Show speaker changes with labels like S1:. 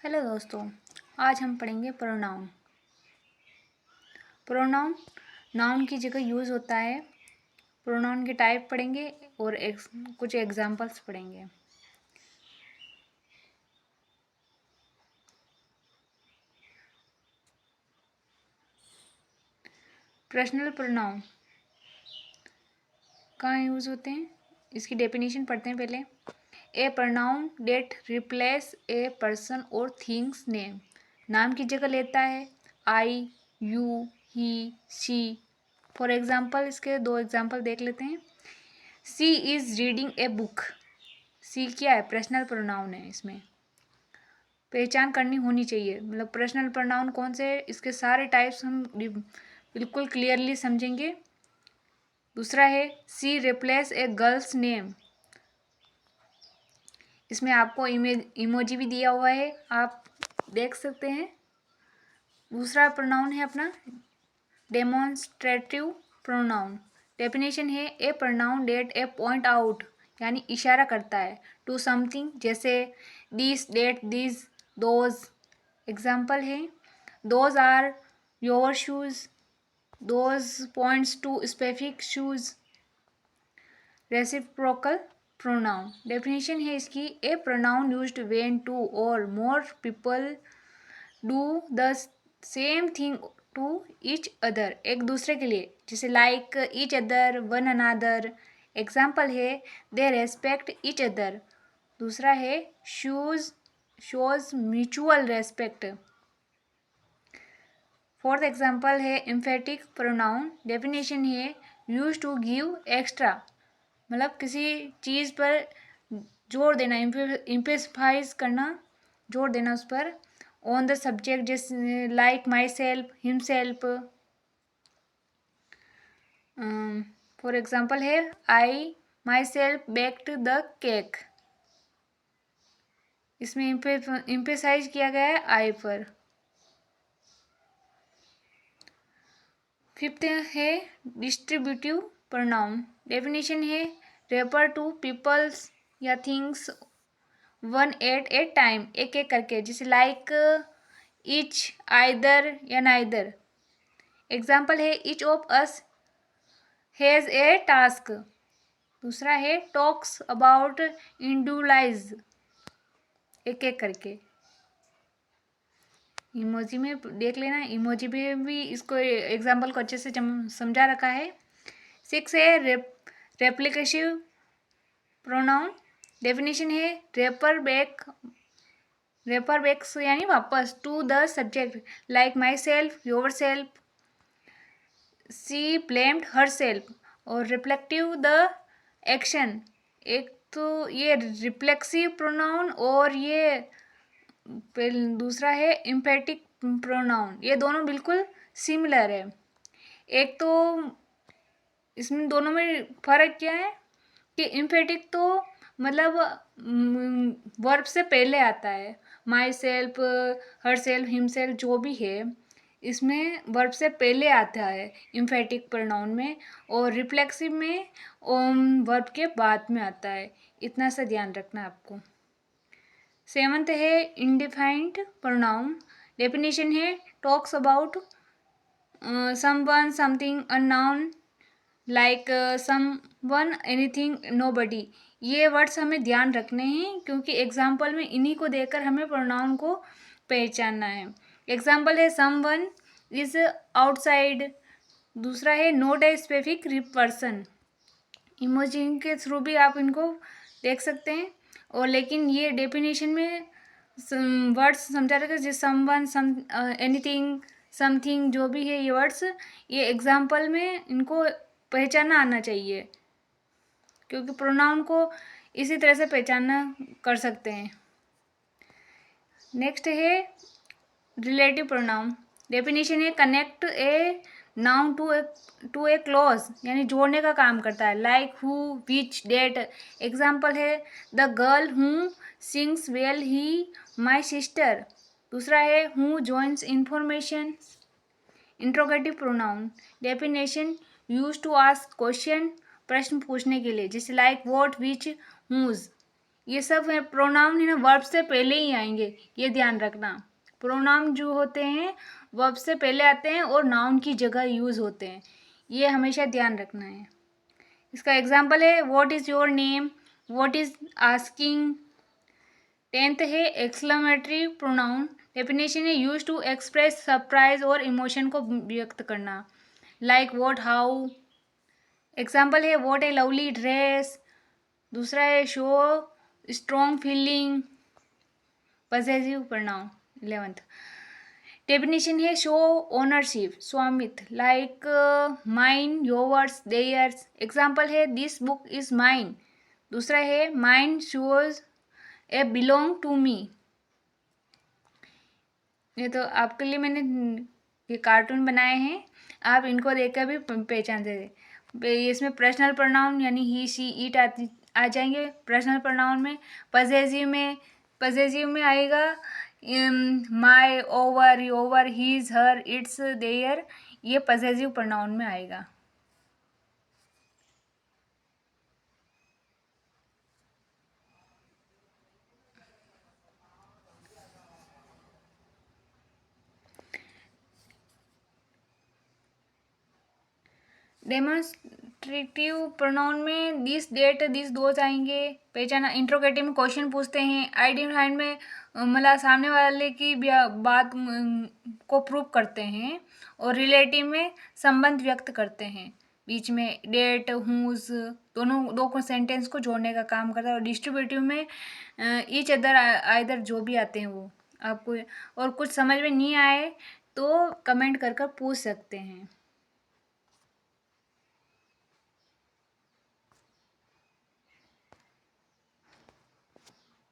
S1: Hello दोस्तों, आज हम पढ़ेंगे प्रोनाउन। प्रोनाउन नाउन की जगह यूज़ होता है। प्रोनाउन के टाइप पढ़ेंगे और कुछ एग्जांपल्स पढ़ेंगे। पर्सनल प्रोनाउन कहाँ यूज़ होते हैं, इसकी डेफिनेशन पढ़ते हैं पहले। A pronoun that replace a person और थिंग्स नेम, नाम की जगह लेता है I, you, he, she. For example इसके दो एग्जाम्पल देख लेते हैं। She is reading a book. She क्या है? पर्सनल प्रोनाउन है। इसमें पहचान करनी होनी चाहिए, मतलब पर्सनल प्रोनाउन कौन से है, इसके सारे टाइप्स हम बिल्कुल क्लियरली समझेंगे। दूसरा है सी रिप्लेस ए गर्ल्स नेम। इसमें आपको इमोजी भी दिया हुआ है, आप देख सकते हैं। दूसरा प्रोनाउन है अपना डेमोन्स्ट्रेटिव प्रोनाउन। डेफिनेशन है a pronoun that a point out, यानी इशारा करता है टू समथिंग, जैसे this, that, this, those. Example है those are your shoes, those points to specific shoes. Reciprocal pronoun. Definition है इसकी a pronoun used when two और more people do the same thing to each other, एक दूसरे के लिए, जैसे like each other, one another. Example है they respect each other. दूसरा है shows mutual respect. Fourth example है एम्फेटिक प्रोनाउन। डेफिनेशन है यूज टू गिव एक्स्ट्रा, मतलब किसी चीज़ पर जोर देना, इम्पेसिफाइज करना, जोर देना उस पर। ऑन द सब्जेक्ट, जैसे like myself, himself. For example है I myself baked the cake. इसमें इम्पेसाइज किया गया है आई पर। फिफ्थ है डिस्ट्रीब्यूटिव प्रोनाउन। डेफिनेशन है रेफर टू पीपल्स या things one at a time, एक एक करके, जैसे लाइक ईच, आइदर या नाइदर। एग्जाम्पल है each of us has a task. दूसरा है टॉक्स अबाउट इंडिविजुअलाइज, एक एक करके। इमोजी में देख लेना, इमोजी में भी इसको एग्जाम्पल को अच्छे से समझा रखा है। सिक्स है रेप्लिकेटिव प्रोनाउन। डेफिनेशन है रेफर बैक्स यानी वापस to the subject, like myself, yourself, she blamed herself. और रिफ्लेक्टिव द एक्शन, एक तो ये रिफ्लेक्सिव प्रोनाउन और ये दूसरा है इम्पेटिक प्रोनाउन। ये दोनों बिल्कुल सिमिलर है। एक तो इसमें दोनों में फ़र्क क्या है कि इम्पेटिक तो मतलब वर्ब से पहले आता है, my self, her self, him self, जो भी है इसमें वर्ब से पहले आता है इम्फेटिक प्रोनाउन में, और रिफ्लेक्सिव में वर्ब के बाद में आता है। इतना सा ध्यान रखना आपको। सेवंथ है इंडिफाइंड प्रोनाउन। डेफिनेशन है talks about someone, something, unknown, like someone, anything, nobody. ये वर्ड्स हमें ध्यान रखने हैं क्योंकि एग्जाम्पल में इन्हीं को देकर हमें प्रोनाउन को पहचानना है। एग्जाम्पल है समवन इज आउटसाइड। दूसरा है note a specific person. Emoji के थ्रू भी आप इनको देख सकते हैं। और लेकिन ये डेफिनेशन में वर्ड्स समझा रखा है, जैसे समवन, सम, एनीथिंग, समथिंग, जो भी है ये वर्ड्स, ये एग्जाम्पल में इनको पहचानना आना चाहिए, क्योंकि प्रोनाउन को इसी तरह से पहचानना कर सकते हैं। नेक्स्ट है रिलेटिव प्रोनाउन। डेफिनेशन है connect a noun to a clause, यानी जोड़ने का काम करता है, like who, which, that. Example है the girl who sings well he my sister. दूसरा है who joins information. Interrogative pronoun. Definition use to ask question, प्रश्न पूछने के लिए, जैसे लाइक व्हाट, विच, हुज। ये सब है प्रोनाउन है ना, वर्ब से पहले ही आएंगे, ये ध्यान रखना। प्रोनाउन जो होते हैं वर्ब से पहले आते हैं और नाउन की जगह यूज़ होते हैं, ये हमेशा ध्यान रखना है। इसका एग्जाम्पल है what is your name, what is asking. 10th है एक्सक्लेमेटरी प्रोनाउन। डेफिनेशन है यूज टू एक्सप्रेस सरप्राइज और इमोशन को व्यक्त करना, लाइक व्हाट, हाउ। एग्जाम्पल है व्हाट ए लवली ड्रेस। दूसरा है show strong feeling, possessive pronoun. 11th definition है शो ओनरशिप, स्वामित्व, like mine, yours, theirs. Example है दिस बुक इज माइन। दूसरा है mine shows a belong to me. ये तो आपके लिए मैंने ये कार्टून बनाए हैं, आप इनको देखकर भी पहचान सकते। इसमें पर्सनल प्रोनाउन यानी ही, शी, इट आ जाएंगे पर्सनल प्रोनाउन में। पॉसेसिव में आएगा my, our, your, his, her, its, their, ये पॉसेसिव प्रोनाउन में आएगा। डेमोन्स्ट्रेटिव प्रोनाउन में दिस, डेट, दिस, दोज आएंगे। पहचाना। इंट्रोगेटिव में क्वेश्चन पूछते हैं। आइडेंटिफाइड में मतलब सामने वाले की बात को प्रूव करते हैं। और रिलेटिव में संबंध व्यक्त करते हैं। बीच में डेट, हुज, दोनों दो सेंटेंस को जोड़ने का काम करता है। और डिस्ट्रीब्यूटिव में ईच अदर, आइदर, जो भी आते हैं वो आपको। और कुछ समझ में नहीं आए तो कमेंट कर पूछ सकते हैं।